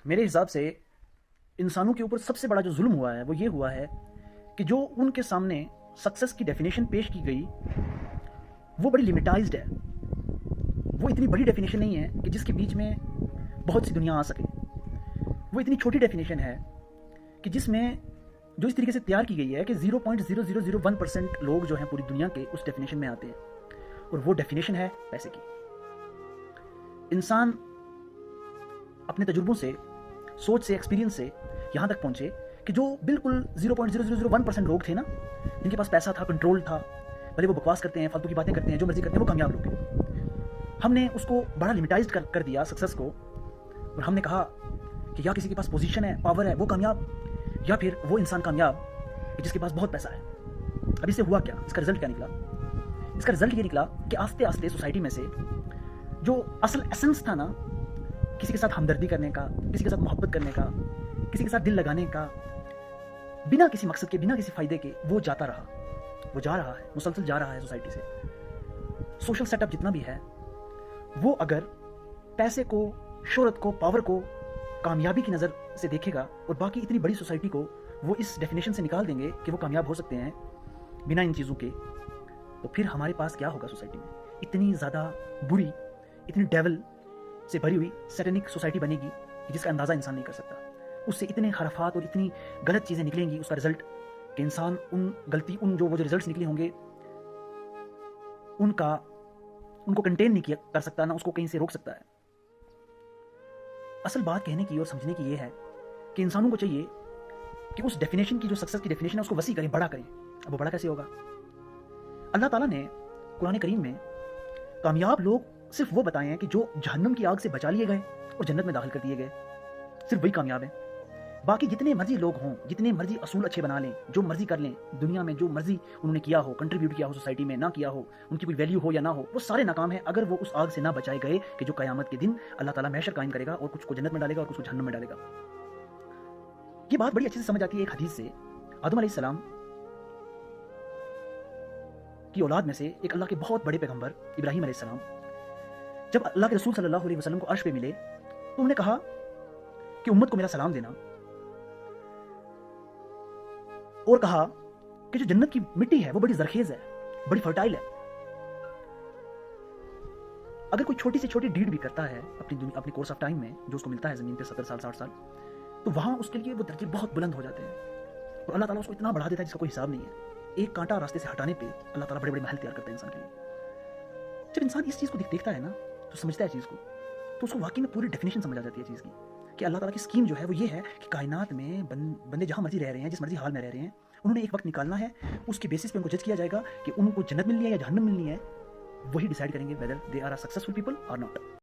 میرے حساب سے انسانوں کے اوپر سب سے بڑا جو ظلم ہوا ہے وہ یہ ہوا ہے کہ جو ان کے سامنے سکسیس کی ڈیفینیشن پیش کی گئی وہ بڑی لمیٹائزڈ ہے. وہ اتنی بڑی ڈیفینیشن نہیں ہے کہ جس کے بیچ میں بہت سی دنیا آ سکے. وہ اتنی چھوٹی ڈیفینیشن ہے کہ جس میں جو اس طریقے سے تیار کی گئی ہے کہ 0.0001% لوگ جو ہیں پوری دنیا کے اس ڈیفینیشن میں آتے ہیں، اور وہ ڈیفینیشن ہے پیسے کی. انسان اپنے تجربوں سے، سوچ سے، ایکسپیرینس سے یہاں تک پہنچے کہ جو بالکل 0.0001% لوگ تھے نا، جن کے پاس پیسہ تھا، کنٹرول تھا، بھلے وہ بکواس کرتے ہیں، فالتو کی باتیں کرتے ہیں، جو مرضی کرتے ہیں، وہ کامیاب لوگ ہیں. ہم نے اس کو بڑا لمیٹائزڈ کر دیا سکسیس کو، اور ہم نے کہا کہ یا کسی کے پاس پوزیشن ہے، پاور ہے، وہ کامیاب، یا پھر وہ انسان کامیاب کہ جس کے پاس بہت پیسہ ہے. اب اس سے ہوا کیا؟ اس کا رزلٹ کیا نکلا؟ اس کا رزلٹ یہ نکلا کہ آستے آستے سوسائٹی میں سے جو اصل ایسنس تھا نا، کسی کے ساتھ ہمدردی کرنے کا، کسی کے ساتھ محبت کرنے کا، کسی کے ساتھ دل لگانے کا، بنا کسی مقصد کے، بنا کسی فائدے کے، وہ جاتا رہا. وہ جا رہا ہے، مسلسل جا رہا ہے سوسائٹی سے. سوشل سیٹ اپ جتنا بھی ہے وہ اگر پیسے کو، شہرت کو، پاور کو کامیابی کی نظر سے دیکھے گا، اور باقی اتنی بڑی سوسائٹی کو وہ اس ڈیفینیشن سے نکال دیں گے کہ وہ کامیاب ہو سکتے ہیں بنا ان چیزوں کے، تو پھر ہمارے پاس کیا ہوگا سوسائٹی میں؟ اتنی زیادہ بری، اتنی ڈیول سے بھری ہوئی سیٹنک سوسائٹی بنے گی کہ جس کا اندازہ انسان نہیں کر سکتا. اس سے اتنے خرافات اور اتنی غلط چیزیں نکلیں گی اس کا رزلٹ، کہ انسان ان جو رزلٹس نکلے ہوں گے ان کو کنٹین نہیں کر سکتا، نہ اس کو کہیں سے روک سکتا ہے. اصل بات کہنے کی اور سمجھنے کی یہ ہے کہ انسانوں کو چاہیے کہ اس ڈیفینیشن کی، جو سکسیس کی ڈیفینیشن ہے، اس کو وسیع کریں، بڑا کریں. اب وہ بڑا کیسے ہوگا؟ اللہ تعالیٰ نے قرآن کریم میں کامیاب لوگ صرف وہ بتائے ہیں کہ جو جہنم کی آگ سے بچا لیے گئے اور جنت میں داخل کر دیے گئے، صرف وہی کامیاب ہیں. باقی جتنے مرضی لوگ ہوں، جتنے مرضی اصول اچھے بنا لیں، جو مرضی کر لیں دنیا میں، جو مرضی انہوں نے کیا ہو، کنٹریبیوٹ کیا ہو سوسائٹی میں، نہ کیا ہو، ان کی کوئی ویلیو ہو یا نہ ہو، وہ سارے ناکام ہیں اگر وہ اس آگ سے نہ بچائے گئے کہ جو قیامت کے دن اللہ تعالیٰ محشر قائم کرے گا اور کچھ کو جنت میں ڈالے گا اور کچھ کو جہنم میں ڈالے گا. یہ بات بڑی اچھے سے سمجھ آتی ہے ایک حدیث سے. آدم علیہ السلام کی اولاد میں سے ایک اللہ کے بہت بڑے پیغمبر ابراہیم علیہ السلام جب اللہ کے رسول صلی اللہ علیہ وسلم کو عرش پہ ملے تو انہوں نے کہا کہ امت کو میرا سلام دینا، اور کہا کہ جو جنت کی مٹی ہے وہ بڑی زرخیز ہے، بڑی فرٹائل ہے. اگر کوئی چھوٹی سے چھوٹی ڈیڈ بھی کرتا ہے اپنی کورس آف ٹائم میں، جو اس کو ملتا ہے زمین پہ 70 سال 60 سال، تو وہاں اس کے لیے وہ درجے بہت بلند ہو جاتے ہیں، اور اللہ تعالیٰ اس کو اتنا بڑھا دیتا ہے جس کا کوئی حساب نہیں ہے. ایک کانٹا راستے سے ہٹانے پہ اللہ تعالیٰ بڑے بڑے محل تیار کرتا ہے انسان کے لیے. جب انسان اس چیز کو دیکھتا ہے نا، تو سمجھتا ہے چیز کو، تو اس کو واقعی میں پوری ڈیفینیشن سمجھ آ جاتی ہے چیز کی کہ اللہ تعالیٰ کی اسکیم جو ہے وہ یہ ہے کہ کائنات میں بندے جہاں مرضی رہ رہے ہیں، جس مرضی حال میں رہ رہے ہیں، انہوں نے ایک وقت نکالنا ہے، اس کے بیسس پہ ان کو جج کیا جائے گا کہ ان کو جنت ملنی ہے یا جہنم ملنی ہے. وہی ڈیسائیڈ کریں گے whether they are a successful people or not.